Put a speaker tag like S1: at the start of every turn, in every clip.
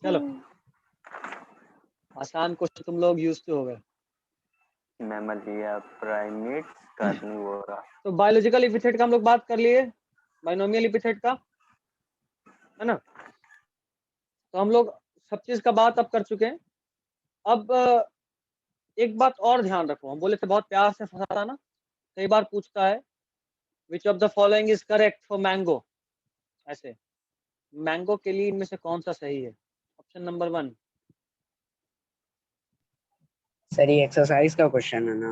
S1: चलो आसान क्वेश्चन तुम लोग यूज टू हो गए।
S2: मैमलिया, प्राइमेट्स, कार्निवोरा।
S1: तो बायोलॉजिकल एपिथेट का हम लोग बात कर लिए, बाइनोमियल एपिथेट का, है ना। तो हम लोग सब चीज का बात अब कर चुके हैं। अब एक बात और ध्यान रखो, हम बोले थे बहुत प्यार से फंसाता ना, कई बार पूछता है which of the following is correct for mango, ऐसे मैंगो के लिए इनमें से कौन सा सही है। Option number 1।
S3: सर ये एक्सरसाइज का क्वेश्चन है ना?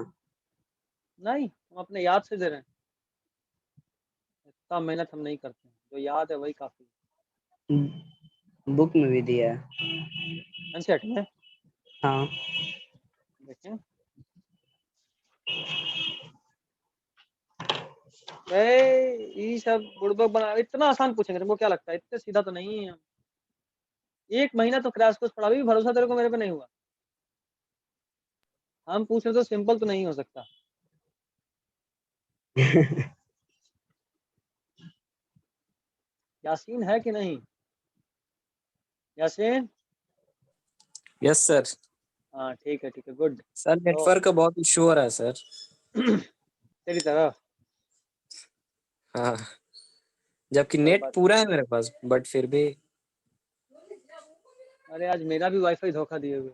S1: नहीं, हम अपने याद से दे रहे हैं, इतना मेहनत हम नहीं करते हैं, जो याद है वही काफी है।
S3: बुक में भी दिया है।
S1: एनसीईआरटी में?
S3: हाँ
S1: देखें। ये सब बुड़बक बना, इतना आसान पूछेंगे तुमको क्या लगता है? इतने सीधा तो नहीं है हम। एक महीना तो क्रैश कोर्स पढ़ा, भी भरोसा तेरे को मेरे पे नहीं हुआ। हम पूछ रहे तो सिंपल तो नहीं हो सकता। यासीन है कि नहीं? यासीन?
S4: Yes sir.
S1: हाँ ठीक है गुड।
S4: सर नेटवर्क का बहुत इशू हो रहा है सर।
S1: तेरी तरफ?
S4: हाँ, जबकि नेट पूरा है मेरे पास, बट फिर भी।
S1: अरे आज मेरा भी वाईफाई धोखा दिए हुए,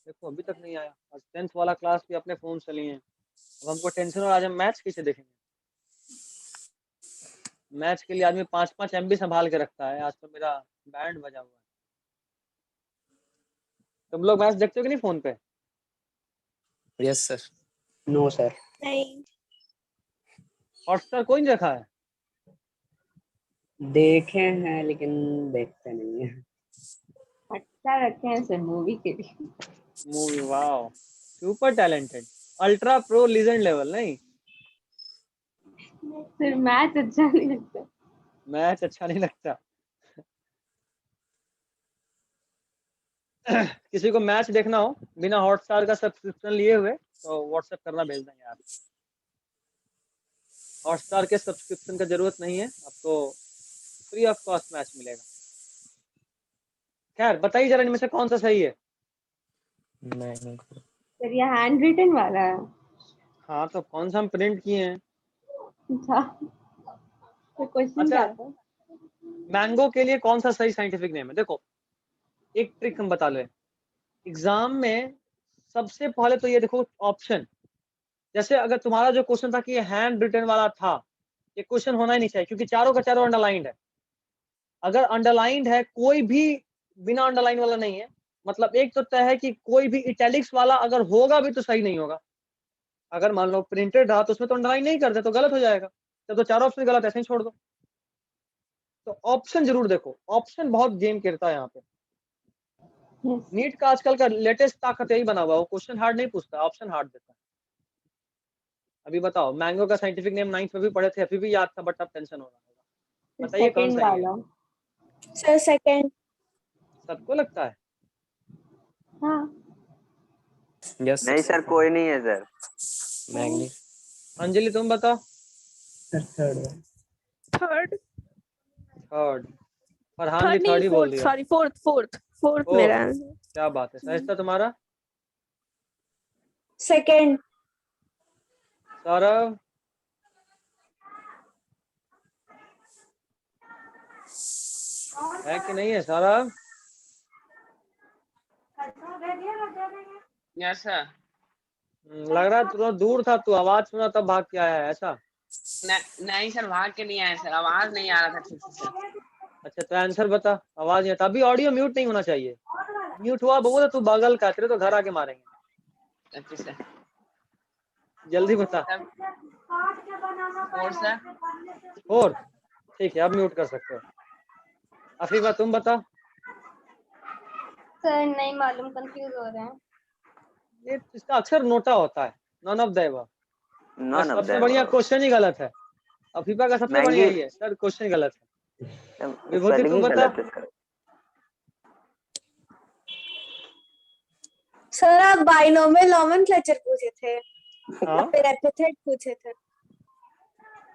S1: देखो अभी तक नहीं आया। आज 10th वाला क्लास भी अपने फोन से लिए हैं। अब हमको टेंशन, और आज हम मैच कैसे देखेंगे? मैच के लिए आदमी 5-5 MB संभाल के रखता है, आज तो मेरा बैंड बजा हुआ है। तुम लोग मैच देखते हो कि नहीं फोन पे?
S4: Yes sir.
S3: No sir.
S5: नहीं,
S1: हॉटस्टार कोई नहीं रखा है?
S3: देखे हैं लेकिन देखते नहीं है।
S5: अच्छा रखे हैं सर मूवी के लिए।
S1: Movie, wow super talented, ultra pro legend level. नहीं,
S5: सर मैच अच्छा नहीं लगता।
S1: मैच अच्छा नहीं लगता। किसी को मैच देखना हो बिना हॉटस्टार का सब्सक्रिप्शन लिए हुए तो व्हाट्सएप करना, भेज देंगे यार। हॉटस्टार के सब्सक्रिप्शन का जरूरत नहीं है, आपको फ्री ऑफ कॉस्ट मैच मिलेगा। खैर बताइए जरा इनमें से कौन सा सही है?
S4: नहीं
S5: सर ये हैंड रिटन वाला है।
S1: हाँ तो कौन सा हम प्रिंट किए हैं?
S5: अच्छा तो क्वेश्चन क्या था?
S1: मैंगो के लिए कौन सा सही साइंटिफिक नेम है? देखो एक ट्रिक हम बता ले, एग्जाम में सबसे पहले तो ये देखो ऑप्शन। जैसे अगर तुम्हारा जो क्वेश्चन था कि ये हैंड रिटन वाला था, ये क्वेश्चन होना ही नहीं चाहिए, क्योंकि चारों का चारों अंडरलाइंड है। अगर अंडरलाइंड है, कोई भी बिना अंडरलाइन वाला नहीं है, मतलब एक तो तय है कि कोई भी इटैलिक्स वाला अगर होगा भी तो सही नहीं होगा। अगर मान लो प्रिंटेड रहा तो उसमें तो अंडरलाइन नहीं करते तो गलत हो जाएगा, तो चारों ऑप्शन गलत, ऐसे ही छोड़ दो। तो ऑप्शन जरूर देखो, ऑप्शन बहुत गेम खेलता है यहाँ पे। नीट का आजकल का लेटेस्ट ताकत यही बना हुआ है, वो क्वेश्चन हार्ड नहीं पूछता, ऑप्शन हार्ड देता है। अभी बताओ, मैंगो का साइंटिफिक नेम 9th में भी पढ़े थे, अभी भी याद था, बट अब टेंशन हो रहा होगा। बताइए कौन
S5: सेकंड
S1: सही है?
S5: वाला। Sir second.
S1: सबको लगता है?
S5: हाँ
S4: यस
S2: नहीं सर, कोई नहीं है सर।
S4: मैंगनी।
S1: अंजलि तुम बताओ।
S3: थर्ड।
S5: थर्ड।
S1: थर्ड? फरहान भी
S5: थर्ड
S1: थर्ड
S5: नहीं,
S1: ही बोल
S5: फोर्थ,
S1: दिया।
S5: सॉरी फोर्थ
S1: ओह
S5: मेरा।
S1: क्या बात है। सहिष्टा तुम्हारा?
S5: सेकंड।
S1: सौरभ? है कि नहीं है सौरभ?
S6: Yes sir.
S1: लग रहा है थोड़ा दूर था, तू आवाज सुना तब भाग के आया है ऐसा?
S6: नहीं सर, भाग के नहीं आया सर, आवाज नहीं आ रहा था ठीक से।
S1: अच्छा तो आंसर बता, आवाज नहीं आता। अभी ऑडियो म्यूट नहीं होना चाहिए, म्यूट हुआ बोल तू बगल का, तेरे तो घर आके मारेंगे।
S6: अच्छा सर।
S1: जल्दी बता।
S6: Four sir.
S1: फोर्थ? ठीक है, अब म्यूट कर सकते हो। अफीफा तुम बता।
S5: सर नहीं मालूम, कंफ्यूज हो रहे हैं।
S1: ये इसका अक्षर नोटा होता है, none of the above.
S2: None of
S1: सबसे
S2: द
S1: बढ़िया
S2: अबव।
S1: क्वेश्चन ही गलत है। अफीफा का सबसे बढ़िया
S2: मैंगी
S1: ही है सर, क्वेश्चन गलत है। विभूति
S2: स्पेलिंग
S1: तुम
S2: ही
S1: बता।
S2: गलत है इसका।
S5: सर आप बाइनोमियल नोमेनक्लेचर पूछे थे
S1: हाँ
S5: या फिर एपिथेट पूछे थे?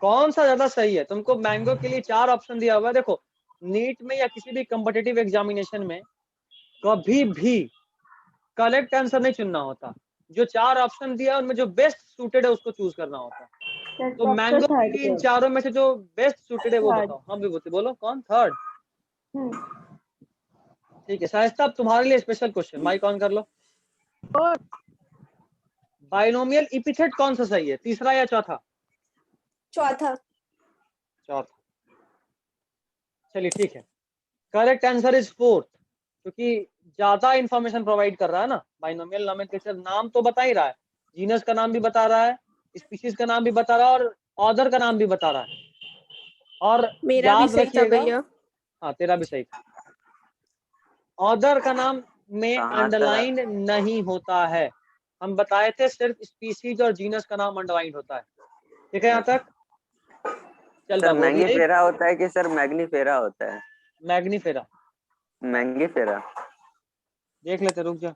S1: कौन सा ज्यादा सही है? तुमको मैंगो के लिए 4 ऑप्शन दिया हुआ है। देखो नीट में या किसी भी कॉम्पिटिटिव एग्जामिनेशन में कभी भी करेक्ट आंसर नहीं चुनना होता, जो 4 ऑप्शन दिया है उनमें जो बेस्ट सूटेड है उसको चूज करना होता है।
S5: सर
S1: तो
S5: कब
S1: मैंगो
S5: तो थर्ड
S1: के इन
S5: पे
S1: चारों में से जो बेस्ट सूटेड है वो
S5: Third.
S1: बताओ। हाँ विभूति बोलो कौन थर्ड।
S5: हम्म,
S1: ठीक है शाइस्ता, अब तुम्हारे लिए स्पेशल क्वेश्चन, माइक ऑन कर लो। बाइनोमियल इपिथेट कौन सा सही है, तीसरा या चौथा?
S7: चौथा।
S1: चौथा। चलिए ठीक है, करेक्ट आंसर इज फोर्थ, क्योंकि ज्यादा इंफॉर्मेशन प्रोवाइड कर रहा है ना। बाइनोमियल नोमेनक्लेचर नाम तो बता ही रहा है, जीनस का नाम भी बता रहा है, स्पीशीज का नाम भी बता रहा है और ऑर्डर का नाम भी बता रहा है। और
S7: मेरा भी
S1: याद
S7: सही था
S1: रखिएगा,
S7: भैया।
S1: हाँ तेरा भी सही था, ऑर्डर का नाम में
S2: कहाँ
S1: अंडरलाइन नहीं होता है। हम बताए थे सिर्फ स्पीशीज और जीनस का नाम अंडरलाइन होता है। ठीक है यहाँ तक? चल
S2: सर
S1: बाबू अभी यही
S2: मैंगीफेरा होता है कि सर मैग्नीफेरा होता है?
S1: Mangifera
S2: Mangifera.
S1: देख लेते, रुक जा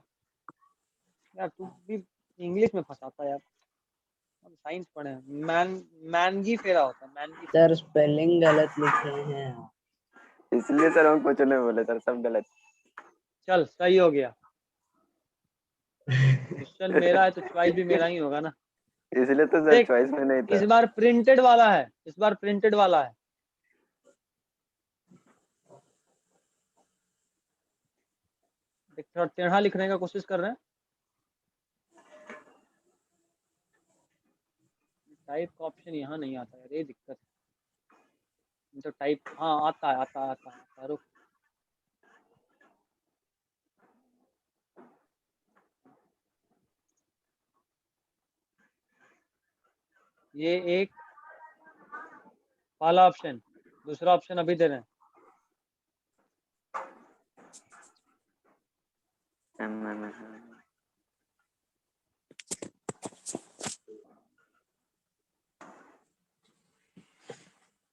S1: यार, तू भी इंग्लिश में फंसाता है यार, हम साइंस पढ़े हैं। मैनगीफेरा होता है, मैनगीफेरा।
S3: सर स्पेलिंग गलत लिखे हैं आप।
S2: इसलिए सर हम कुछ नहीं बोले सर, सब गलत।
S1: चल सही हो गया, क्वेश्चन मेरा है तो चॉइस भी मेरा ही होगा ना।
S2: इसलिए तो सर
S1: देख
S2: चॉइस में नहीं
S1: इस
S2: था।
S1: बार प्रिंटेड वाला है, इस बार प्रिंटेड वाला है। देख थोड़ा टेढ़ा लिखने का कोशिश कर रहे हैं, टाइप का ऑप्शन यहाँ नहीं आता है, ये दिक्कत है। तो टाइप हाँ आता है, आता है, रुक। ये एक वाला ऑप्शन, दूसरा ऑप्शन अभी दे रहे हैं।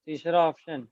S1: तीसरा ऑप्शन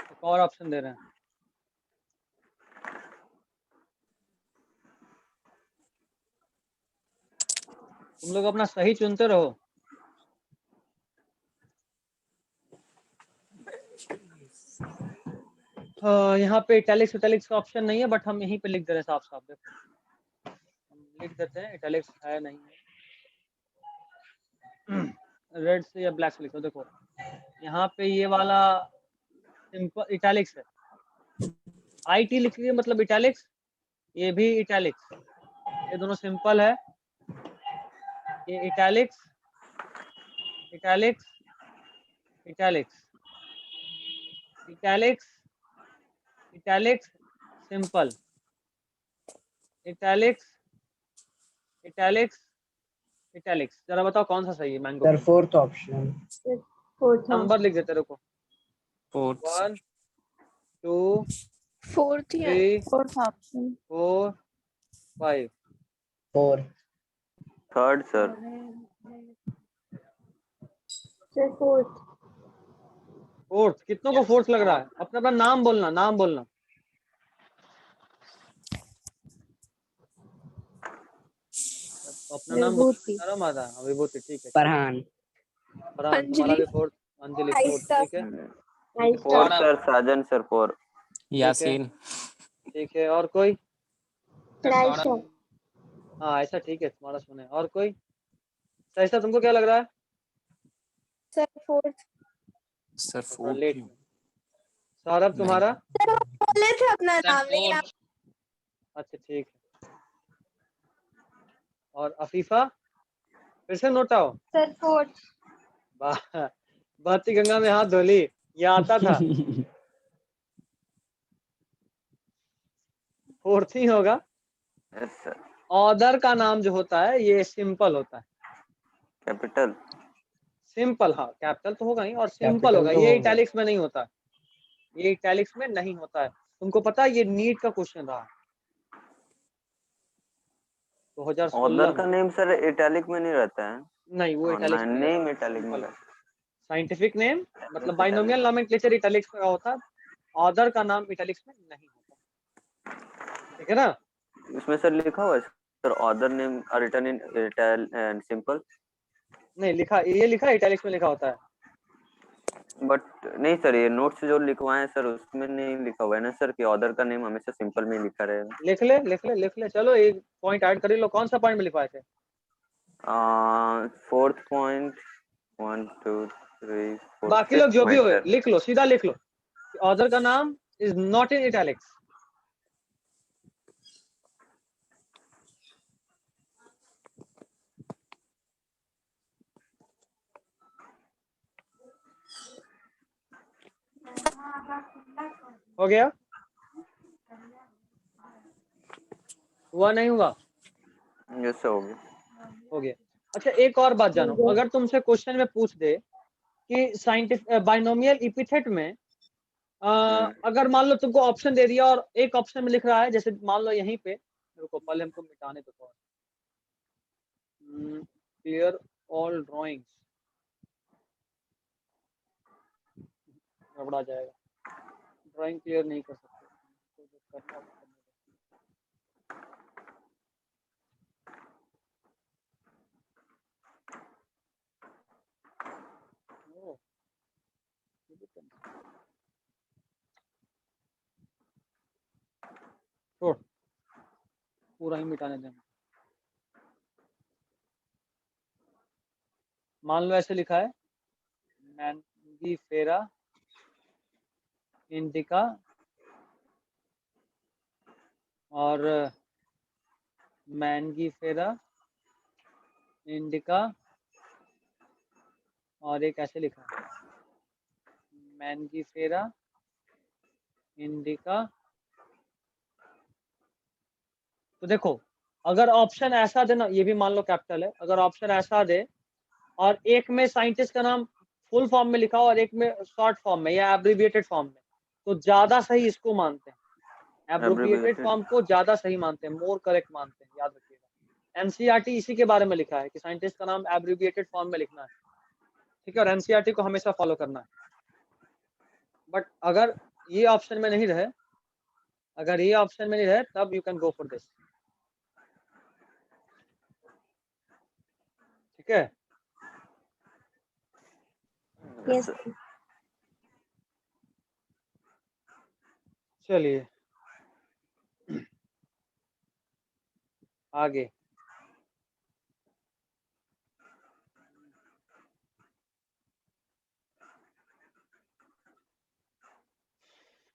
S1: एक और ऑप्शन दे रहे हैं। तुम लोग अपना सही चुनते रहो। यहाँ पे इटैलिक्स इटैलिक्स का ऑप्शन नहीं है, बट हम यहीं पे लिख दे रहे हैं साफ साफ। देखो हम लिख देते हैं, इटैलिक्स है नहीं है। रेड से या ब्लैक से लिखो। देखो यहाँ पे ये वाला सिंपल इटैलिक्स है, IT लिख लिया मतलब इटैलिक्स, ये भी इटैलिक्स, ये दोनों सिंपल है। ये italics italics italics italics italics simple, italics italics italics. जरा बताओ कौन सा सही है मैंगो
S3: सर
S1: के लिए?
S3: Fourth option.
S5: फोर्थ
S1: नंबर लिख देते, रुको।
S4: फोर्थ
S1: 1 2
S7: फोर्थ ही है।
S1: 3
S5: fourth option
S1: 4 5।
S3: Four.
S2: Third sir.
S5: Sir fourth.
S1: Fourth? कितनों को फोर्थ लग रहा है? अपना अपना नाम बोलना, नाम बोलना। अपना नाम बोलने में
S5: विभूति।
S1: शर्म आता है। विभूति ठीक है।
S3: फरहान।
S1: फरहान तुम्हारा भी फोर्थ, अंजलि फोर्थ,
S7: आहिस्ता।
S1: ठीक है।
S5: आहिस्ता।
S2: फोर सर, साजन सर 4।
S4: यासीन।
S1: ठीक है और कोई?
S5: राइशा।
S1: हाँ ऐसा ठीक है, तुम्हारा सुने। और कोई? सहिष्ठा तुमको क्या लग रहा है?
S7: Sir fourth.
S4: सर
S1: थोड़ा
S4: फोर्थ।
S1: लेट। सौरभ तुम्हारा?
S7: सर वो बोले थे अपना
S6: सर
S7: नाम लेकिन आप
S1: अच्छा ठीक है। और अफीफा फिर से नोट आओ।
S5: Sir fourth.
S1: बहती गंगा में हाथ धोली, ये आता था। फोर्थ ही होगा।
S2: Yes sir.
S1: ऑर्डर का नाम जो होता है ये सिंपल होता है,
S2: कैपिटल।
S1: सिंपल, हाँ कैपिटल तो होगा नहीं और सिंपल
S3: Capital
S1: होगा,
S3: तो
S1: ये
S3: होगा।
S1: इटैलिक्स में नहीं होता, ये इटैलिक्स में नहीं होता है। तुमको पता है ये नीट का क्वेश्चन रहा 2016
S2: ऑथर का
S1: में।
S2: नेम सर इटैलिक में नहीं रहता है।
S1: नहीं वो इटैलिक्स में
S2: नेम
S1: रहता
S2: इटैलिक में
S1: है।
S2: रहता
S1: साइंटिफिक नेम मतलब
S2: है।
S1: बाइनोमियल नोमेनक्लेचर इटैलिक्स में होता है, ऑथर का नाम इटैलिक्स में नहीं होता, ठीक है ना।
S2: इसमें सर लिखा हुआ है sir author name are written in italic and simple.
S1: नहीं लिखा, ये लिखा इटैलिक्स में लिखा होता है।
S2: बट नहीं सर, ये नोट्स जो लिखवाए हैं सर उसमें नहीं लिखा हुआ है ना सर कि ऑथर का नेम हमेशा सिंपल में लिखा रहेगा।
S1: लिख ले लिख ले लिख ले, चलो एक पॉइंट ऐड कर लो। कौन सा पॉइंट में लिखवाए थे?
S2: 4th पॉइंट 1 2 3 4
S1: बाकी
S2: 5th
S1: लोग जो भी
S2: पॉइंट
S1: हो
S2: सर।
S1: लिख लो, सीधा लिख लो, ऑथर का नाम इज नॉट इन इटैलिक्स। हो गया? हुआ नहीं हुआ?
S2: यस सर हो गया।
S1: हो गया। अच्छा एक और बात जानो, अगर तुमसे क्वेश्चन में पूछ दे कि साइंटिफिक बाइनोमियल एपिथेट में अगर मान लो तुमको ऑप्शन दे दिया और एक ऑप्शन में लिख रहा है, जैसे मान लो यहीं पे, रुको पहले हमको मिटाने तो थोड़ा, क्लियर ऑल ड्राइंग्स, गड़बड़ा जाएगा, ड्राइंग क्लियर नहीं कर सकते तो जो करना है वो करना है। ओह, ये भी करना है। छोड़, पूरा ही मिटाने देना। मान लो ऐसे लिखा है, मैंगीफेरा इंडिका और मैंगीफेरा इंडिका और एक ऐसे लिखा है, मैंगीफेरा इंडिका। तो देखो अगर ऑप्शन ऐसा दे ना, ये भी मान लो कैपिटल है, अगर ऑप्शन ऐसा दे और एक में साइंटिस्ट का नाम फुल फॉर्म में लिखा हो और एक में शॉर्ट फॉर्म में या एब्रिविएटेड फॉर्म में, तो ज्यादा सही इसको मानते हैं, एब्रिविएटेड फॉर्म को ज्यादा सही मानते हैं, मोर करेक्ट मानते हैं, याद रखिएगा। एनसीईआरटी इसी के बारे में लिखा है कि साइंटिस्ट का नाम एब्रिविएटेड फॉर्म में लिखना है, ठीक है, और एनसीईआरटी को हमेशा फॉलो करना है। बट अगर ये ऑप्शन में नहीं रहे, अगर ये ऑप्शन में नहीं रहे तब you can go for this, ठीक है।
S7: Yes.
S1: चलिए आगे,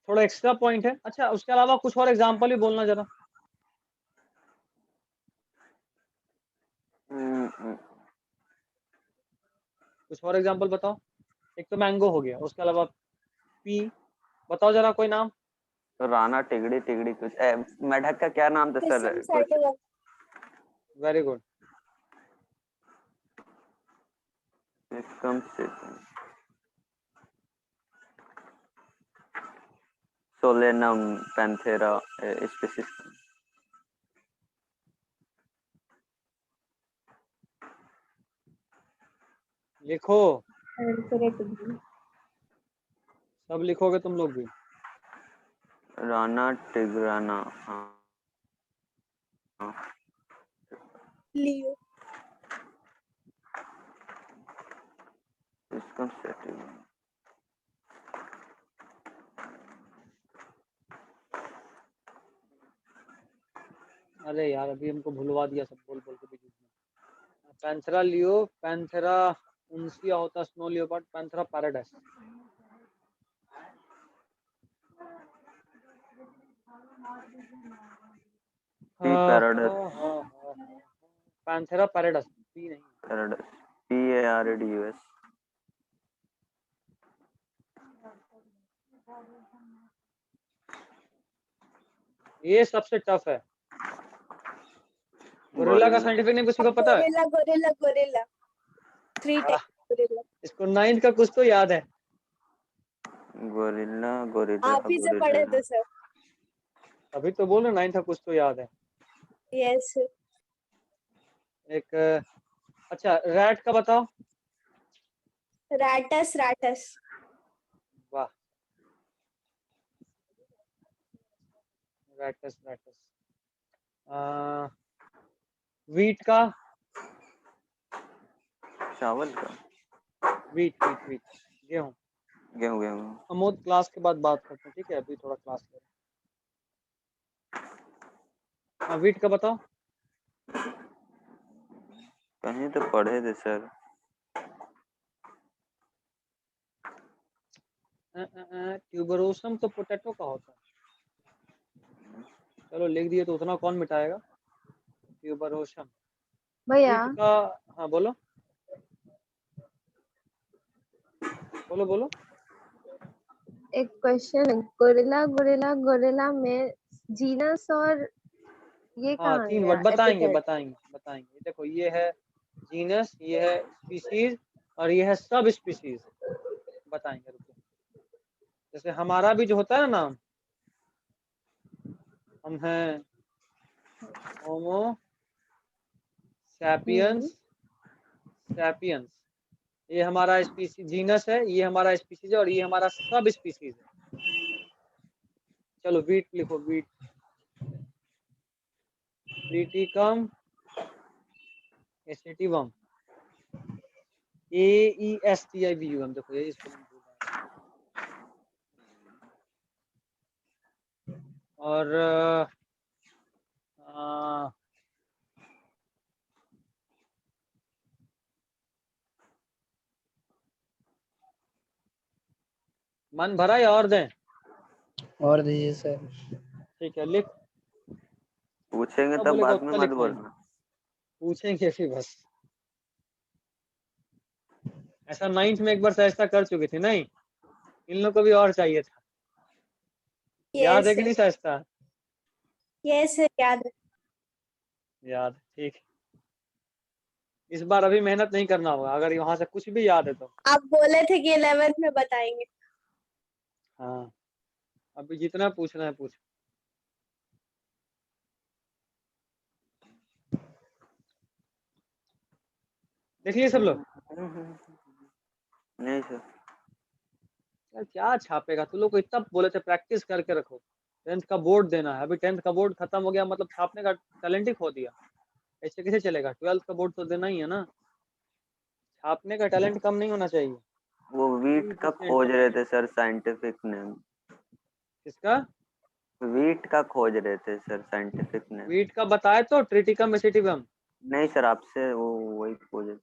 S1: थोड़ा एक्स्ट्रा पॉइंट है। अच्छा उसके अलावा कुछ और एग्जांपल भी बोलना जरा, कुछ और एग्जांपल बताओ। एक तो मैंगो हो गया, उसके अलावा पी बताओ जरा कोई नाम।
S2: राणा टिगड़ी टिगड़ी कुछ मेढक का क्या नाम था सर
S7: Pisum
S2: कुछ।
S7: sativa.
S1: Very good.
S2: इसकम से सोलेनम पैंथेरा स्पीशीज।
S1: लिखो,
S7: Correct.
S1: सब लिखोगे तुम लोग भी।
S2: राणा टिग्राना हाँ
S7: Leo.
S2: इसकम सेटिव।
S1: अरे यार अभी हमको भुलवा दिया सब बोल बोल के बीच में। पैंथेरा लियो, पैंथेरा उनसिया होता snow leopard, Panthera paradise. Panthera paradise, P नहीं।
S2: Paradise PARADUS।
S1: ये सबसे टफ है। गोरिल्ला का साइंटिफिक नेम किसी को पता है?
S7: Gorilla. 3 टाइप।
S1: इसको 9th का कुछ तो याद है।
S2: गोरिल्ला गोरिल्ला
S7: आप ही से पढ़े थे सर।
S1: अभी तो बोल रहे 9th का कुछ तो याद है।
S7: Yes sir.
S1: एक अच्छा रैट का बताओ।
S7: Rattus Rattus.
S1: वाह रैटस रैटस। वीट का।
S2: चावल का।
S1: वीट वीट वीट गेहूं।
S2: गेहूं गेहूं।
S1: अमोद क्लास के बाद बात करते हैं, ठीक है? अभी थोड़ा क्लास करें। हाँ वीट का बताओ।
S2: कहीं तो पढ़े थे सर।
S1: ट्यूबरोसम तो पोटैटो का होता है। चलो लिख दिए तो उतना कौन मिटाएगा। ट्यूबरोसम।
S8: भैया
S1: वीट का। हाँ बोलो बोलो बोलो।
S8: एक क्वेश्चन है, गोरिल्ला गोरिल्ला गोरिल्ला में जीनस और ये
S1: हाँ
S8: कहाँ
S1: 3
S8: गया
S1: वर्ड बताएंगे
S8: एपिथेट?
S1: बताएंगे बताएंगे। देखो ये है जीनस, ये है स्पीशीज और ये है सब स्पीशीज। बताएंगे रुको। जैसे हमारा भी जो होता है ना नाम, हम हैं होमो सैपियंस सैपियंस। ये हमारा स्पीशीज जीनस है, ये हमारा स्पीशीज है और ये हमारा सब स्पीशीज है। चलो वीट लिखो। Wheat Triticum aestivum AESTIBUM। देखो ये स्पेलिंग भूल रहा है। और मन भरा या और दें?
S3: और दीजिए सर।
S1: ठीक है लिख।
S2: पूछेंगे
S1: सब
S2: तब
S1: बोलेगा
S2: बाद में
S1: उतना
S2: मत
S1: लिखवाएंगे।
S2: बोलना।
S1: पूछेंगे फिर बस। ऐसा 9th में एक बार साइस्ता कर चुकी थी नहीं? इन लोग को भी और चाहिए था। याद है कि नहीं साइस्ता?
S7: यस सर याद है।
S1: याद ठीक। इस बार अभी मेहनत नहीं करना होगा, अगर वहां से कुछ भी याद है तो।
S7: आप बोले थे कि 11th में बताएंगे।
S1: हाँ अभी जितना पूछना है पूछ। देखिए सब लोग।
S2: नहीं सर।
S1: यार क्या छापेगा? तू लोग को इतना बोले थे प्रैक्टिस करके रखो। 10th का बोर्ड देना है, अभी 10th का बोर्ड खत्म हो गया मतलब छापने का टैलेंट ही खो दिया। ऐसे कैसे चलेगा? 12th का बोर्ड तो देना ही है ना। छापने का टैलेंट कम नहीं होना चाहिए।
S2: वो वीट का
S1: 3%
S2: खोज रहे थे सर साइंटिफिक नेम।
S1: किसका?
S2: वीट का खोज रहे थे सर साइंटिफिक नेम।
S1: वीट का बताए तो ट्रिटिकम एसिटिवम।
S2: नहीं सर आपसे वो वही खोजे।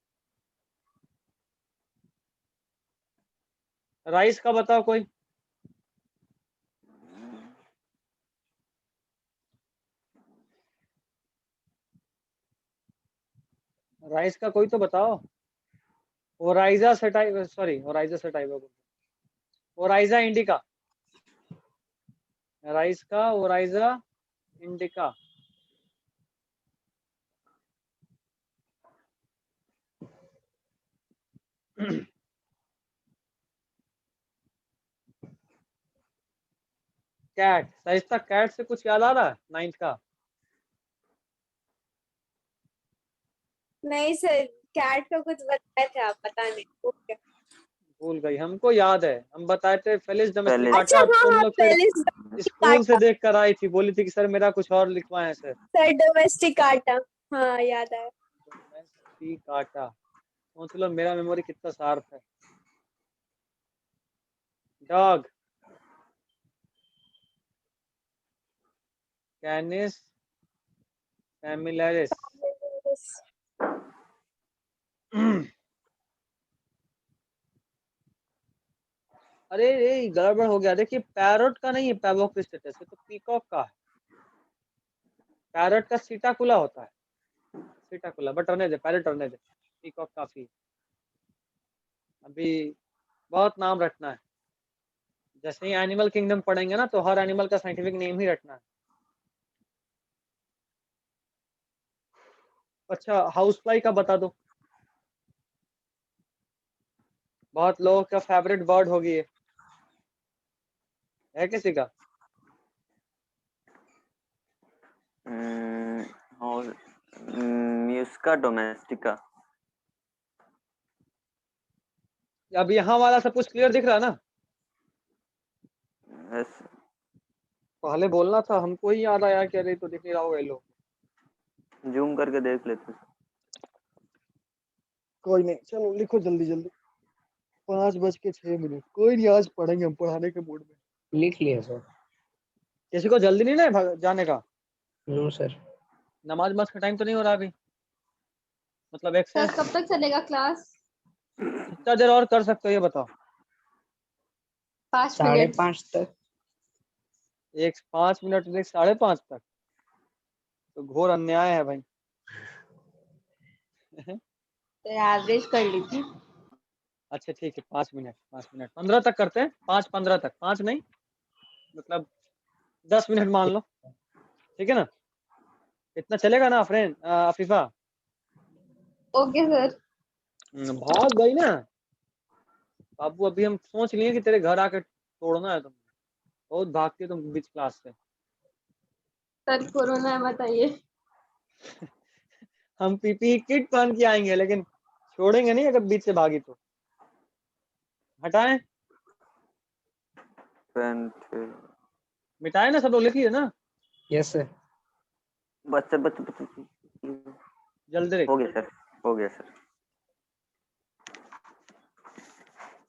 S1: राइस का बताओ कोई। राइस का कोई तो बताओ। Oryza sativa, sorry Oryza sativa, Oryza indica. Rice का ओराइजा इंडिका। कैट। सहिस्ता कैट से कुछ याद आ रहा है 9th का?
S7: नहीं सर कैट का कुछ बताए थे आप, पता नहीं ओके।
S1: भूल गई। हमको याद है, हम बताए थे फेलिस
S7: अच्छा
S1: डोमेस्टिकाटा।
S7: हाँ
S1: तुम
S7: हाँ
S1: लोग फिर
S7: फेलिस
S1: स्कूल से
S7: डोमेस्टिकाटा।
S1: देख कर आई थी, बोली थी कि सर मेरा कुछ और लिखवाएं सर।
S7: सर डोमेस्टिकाटा हाँ याद आया।
S1: डोमेस्टिकाटा। सोच लो मेरा मेमोरी कितना शार्प है। डॉग। कैनिस फैमिलियरिस। अरे ये गड़बड़ हो गया। देखिए पैरोट का नहीं है पैवोक स्टेटस, है तो पीकॉक का है। पैरोट का सीटाकुला होता है। सीटाकुला, बट रहने दे, पैरोट रहने दे। पीकॉक काफी। अभी बहुत नाम रटना है। जैसे ही एनिमल किंगडम पढ़ेंगे ना तो हर एनिमल का साइंटिफिक नेम ही रटना है। अच्छा हाउस फ्लाई का बता दो। बहुत लोगों का फेवरेट बर्ड होगी ये, है किसी का?
S2: और म्यूस्का डोमेस्टिका।
S1: अब यहाँ वाला सब कुछ क्लियर दिख रहा है ना?
S2: यस।
S1: पहले बोलना था, हमको ही याद आया कि अरे तो दिख नहीं रहा होगा ये लोग।
S2: जूम करके देख लेते।
S1: कोई नहीं, चलो लिखो जल्दी जल्दी। 5:06, कोई नहीं, आज पढ़ेंगे हम, पढ़ाने के मूड में।
S3: लिख लिया सर।
S1: किसी को जल्दी नहीं ना है जाने का?
S3: No sir.
S1: नमाज मस्क का टाइम तो नहीं हो रहा अभी? मतलब
S7: सर
S1: एक्सेस
S7: कब तक चलेगा क्लास?
S1: कितना देर और कर सकते हो ये बताओ?
S7: 5 मिनट।
S3: 5:30 तक।
S1: 5 मिनट से 5:30 तक तो घोर अन्याय है भाई।
S7: तो एवरेज कर लीजिए।
S1: अच्छा ठीक है, 5 मिनट 15 तक करते हैं। 5:15 तक, 5 नहीं मतलब 10 मिनट मान लो, ठीक है ना? इतना चलेगा ना फ्रेंड? Afifa
S7: okay sir.
S1: भाग गई ना बाबू, अभी हम सोच लिए कि तेरे घर आके तोड़ना है तुम, बहुत भागती है तुम बीच क्लास से।
S7: सर कोरोना है बताइए।
S1: हम पीपी किट पहन के आएंगे लेकिन छोड़ेंगे नहीं अगर बीच से भागी तो। हटाएं, मिटाए ना, सब लोग लिखिए ना
S3: यस सर।
S2: बच्चे
S1: जल्दी लिख।
S2: हो गया सर, हो गया सर।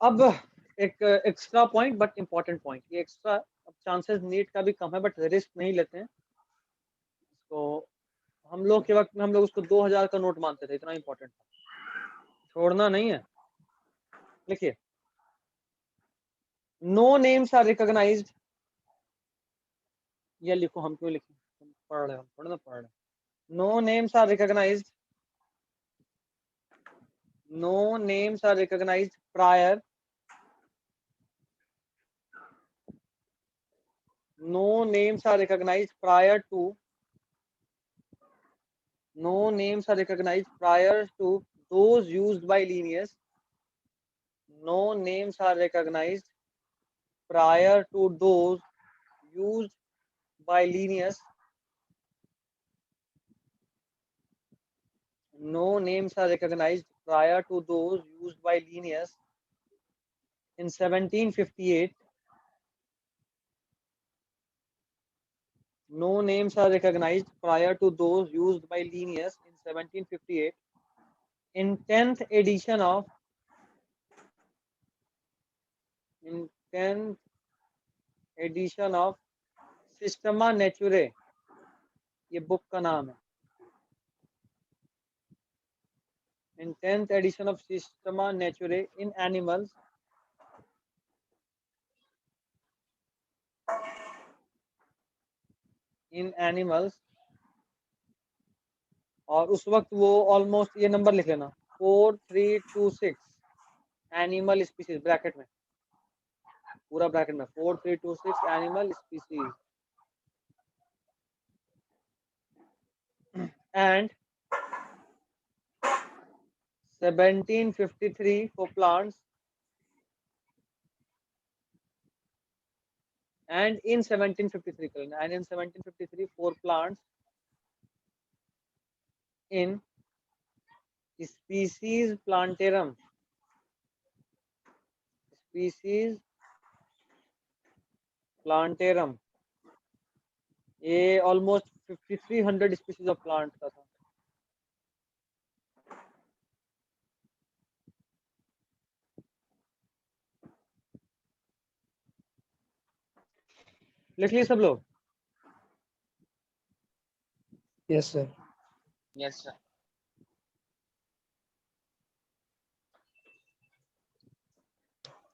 S1: अब एक extra point but important point, ये एक्स्ट्रा, अब चांसेस नीट का भी कम है बट रिस्क नहीं लेते हैं। तो हम लोग के वक्त में हम लोग उसको 2000 का नोट मानते थे, इतना इम्पोर्टेंट था, छोड़ना नहीं है। लिखिए, नो नेम्स आर रिकॉग्नाइज्ड, ये लिखो, हम क्यों लिखें, हम पढ़ रहे, हम थोड़ा ना पढ़ रहे। No names are recognized, no names are recognized prior, no names are recognized prior to, no names are recognized prior to those used by Linnaeus, no names are recognized prior to those used by Linnaeus, no names are recognized prior to those used by Linnaeus in 1758, no names are recognized prior to those used by Linnaeus in 1758 in 10th edition of, in 10th edition of Systema Naturae, ये book का नाम है। In 10th edition of Systema Naturae in Animals, in Animals, और उस वक्त वो almost, ये number लिख लेना, 4326, एनिमल स्पीसीज, ब्रैकेट में, पूरा ब्रैकेट में 4326 animal species, and 1753 for plants, and in 1753, and in 1753 for plants in species plantarum, species plantarum, ये ऑलमोस्ट 5300 स्पीसीज ऑफ प्लांट का था। लिख लिए सब लोग?
S3: Yes sir.
S6: Yes sir.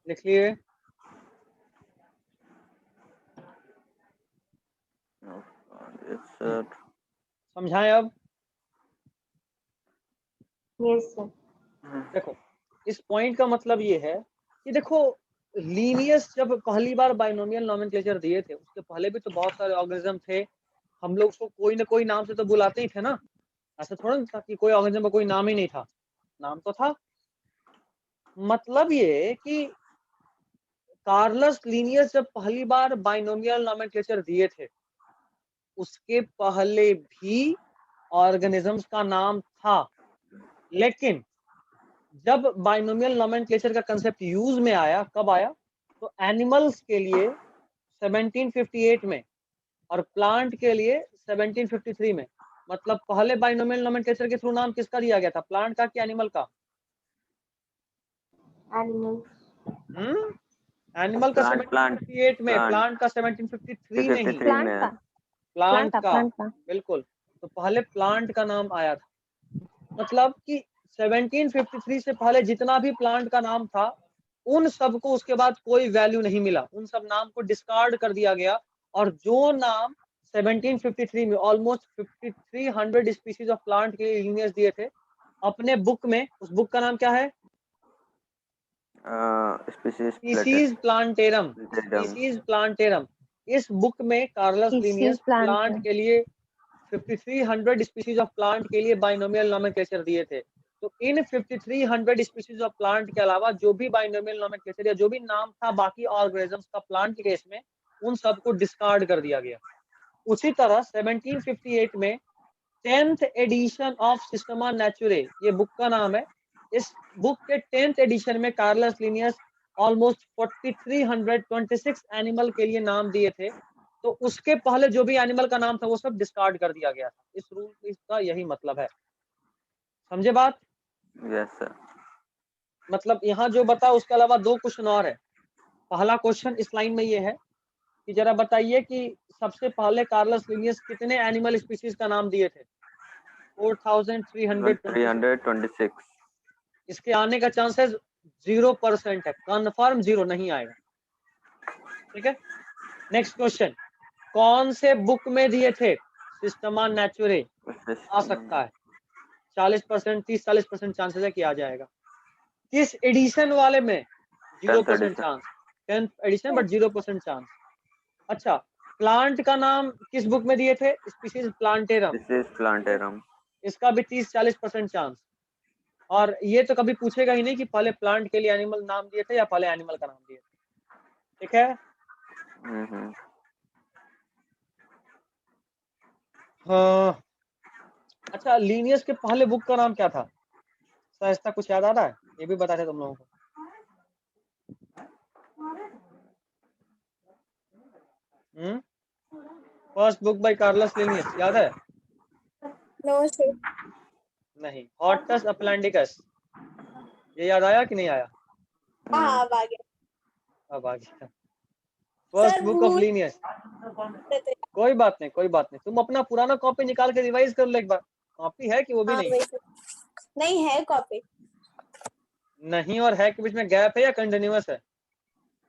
S1: लिख लिए?
S2: सर
S1: समझाएं अब?
S7: Yes sir.
S1: देखो, इस पॉइंट का मतलब ये है कि देखो, लीनियस जब पहली बार बाइनोमियल नोमेनक्लेचर दिए थे, उसके पहले भी तो बहुत सारे ऑर्गेनिज्म थे, हम लोग उसको कोई ना कोई नाम से तो बुलाते ही थे ना। ऐसा थोड़ा ना था कि कोई ऑर्गेनिज्म का कोई नाम ही नहीं था, नाम तो था। मतलब ये कि कार्लस लिनियस जब पहली बार बाइनोमियल नोमेनक्लेचर दिए थे, उसके पहले भी ऑर्गेनिजम्स का नाम था, लेकिन जब बाइनोमियल नोमेनक्लेचर का कंसेप्ट यूज में आया, कब आया? तो एनिमल्स के लिए 1758 में और प्लांट के लिए 1753 में। मतलब पहले बाइनोमियल नोमेनक्लेचर के थ्रू नाम किसका दिया गया था, प्लांट का कि एनिमल का?
S5: एनिमल
S1: एनिमल का
S2: प्लांट
S1: 1758 में,
S2: प्लांट
S1: प्लांट का 1753 में ही।
S2: 53
S8: प्लांट
S2: में
S8: का
S2: है।
S1: प्लांट का
S8: प्लांट का
S1: बिल्कुल। तो पहले प्लांट का नाम आया था, मतलब कि 1753 से पहले जितना भी प्लांट का नाम था, उन सबको उसके बाद कोई वैल्यू नहीं मिला, उन सब नाम को डिस्कार्ड कर दिया गया। और जो नाम 1753 में ऑलमोस्ट 5300 स्पीशीज ऑफ प्लांट के लिए लिनियस दिए थे अपने बुक में, उस बुक का नाम क्या है? Species plantarum. Species plantarum. इस बुक में कार्लस लिनियस प्लांट के लिए 5300 स्पीशीज ऑफ प्लांट के लिए बाइनोमियल नोमेनक्लेचर दिए थे। तो इन 5300 स्पीशीज ऑफ प्लांट के अलावा जो भी बाइनोमियल नोमेनक्लेचर या जो भी नाम था बाकी ऑर्गेनिजम्स का प्लांट के केस में, उन सबको डिस्कार्ड कर दिया गया। उसी तरह 1758 में 10th एडिशन ऑफ सिस्टमा नेचुरे, ये बुक का नाम है, इस बुक के 10th एडिशन में कार्लस लिनियस ऑलमोस्ट 4326 एनिमल के लिए नाम दिए थे। तो उसके पहले जो भी एनिमल का नाम था वो सब डिस्कार्ड कर दिया गया था। इस रूल का यही मतलब है, समझे बात?
S2: Yes sir.
S1: मतलब यहाँ जो बता उसके अलावा दो क्वेश्चन और है। पहला क्वेश्चन इस लाइन में ये है कि जरा बताइए कि सबसे पहले कार्लस लिनियस कितने एनिमल स्पीशीज का नाम दिए थे? 4326। इसके आने का चांसेस 0% है, कन्फर्म 0 नहीं आएगा। ठीक है, नेक्स्ट क्वेश्चन, कौन से बुक में दिए थे? सिस्टमा नेचुरे। आ सकता है 40%, 30-40% चांसेस है कि आ जाएगा। किस एडिशन वाले में? 0% chance. 10th edition, but 0% chance. अच्छा, प्लांट का नाम किस बुक में दिए थे? Species Plantarum. इसका भी 30-40% चांस। और ये तो कभी पूछेगा ही नहीं कि पहले प्लांट के लिए एनिमल नाम दिए थे या पहले एनिमल का नाम दिए थे। ठीक है। हाँ, अच्छा, लीनियस के पहले बुक का नाम क्या था? ऐसा कुछ याद आ रहा है? ये भी बता दे तुम लोगों को। First book by Carolus Linnaeus याद है?
S7: No sir.
S1: नहीं, हॉर्टस अटलांटिकस। ये याद आया कि नहीं आया?
S7: हाँ अब आ गया।
S1: अब आ गया। First book of Linnaeus. कोई बात नहीं, कोई बात नहीं, तुम अपना पुराना कॉपी निकाल के रिवाइज कर लो एक बार। कॉपी है कि वो भी
S7: हाँ,
S1: नहीं?
S7: नहीं है कॉपी।
S1: नहीं और है के बीच में गैप है या कंटिन्यूअस है?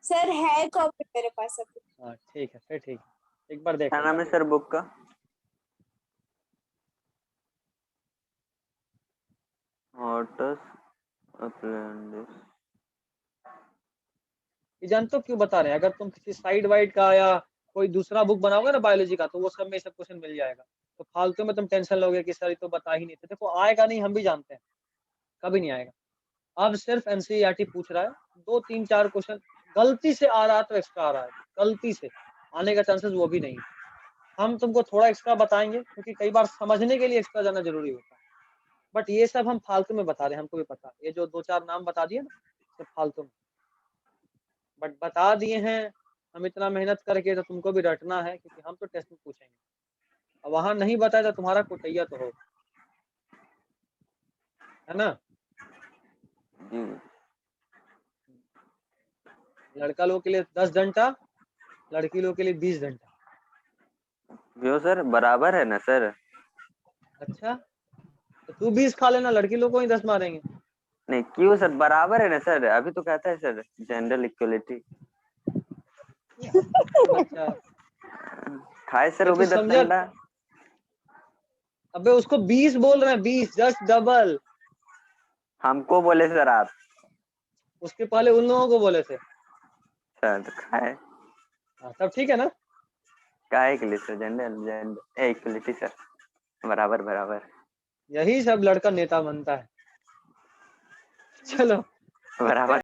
S7: सर है कॉपी मेरे पास अभी।
S1: हाँ ठीक है, फिर ठीक है, एक बार देख
S2: क्या
S1: लो।
S2: नाम है सर बुक का? Hortus Atlanticus.
S1: ये जानते हो क्यों बता रहे हैं? अगर तुम किसी साइड वाइड का या कोई दूसरा बुक बनाओगे ना बायोलॉजी का, तो वो सब में सब क्वेश्चन मिल जाएगा। तो फालतू में तुम टेंशन लोगे कि सर ये तो बता ही नहीं थे। देखो आएगा नहीं, हम भी जानते हैं, कभी नहीं आएगा। अब सिर्फ एनसीईआरटी पूछ रहा है, 2-3-4 क्वेश्चन गलती से आ रहा है तो एक्स्ट्रा आ रहा है, गलती से आने का चांसेस वो भी नहीं है। हम तुमको थोड़ा एक्स्ट्रा बताएंगे क्योंकि कई बार समझने के लिए एक्स्ट्रा जाना जरूरी होता है। बट ये सब हम फालतू में बता रहे हैं, हमको भी पता है। ये जो 2-4 नाम बता दिए ना, सब फालतू में, बट बता दिए हैं हम इतना मेहनत करके, तो तुमको भी रटना है क्योंकि हम तो टेस्ट में पूछेंगे। अब वहां नहीं बताया तो तुम्हारा कुटैया तो हो, है ना? लड़का लोग के लिए 10 घंटा, लड़की लोग के लिए 20 घंटा।
S2: क्यों सर, बराबर है ना सर?
S1: अच्छा, तो तू 20 खा लेना, लड़की लोग को ही 10 मारेंगे।
S2: नहीं क्यों सर, बराबर है ना सर? अभी तो कहता है सर जेंडर इक्वलिटी।
S1: अच्छा
S2: खाए सर वो
S1: तो
S2: भी 10
S1: समझा।
S2: घंटा।
S1: अबे उसको 20 बोल रहे हैं, 20, जस्ट डबल।
S2: हमको बोले सर आप।
S1: उसके पहले उन लोगों को बोले थे।
S2: सर तो खाए
S1: तब ठीक है ना?
S2: काहे के लिए सर? जेंडर इक्वलिटी सर, बराबर बराबर।
S1: यही सब लड़का नेता बनता है। चलो
S2: बराबर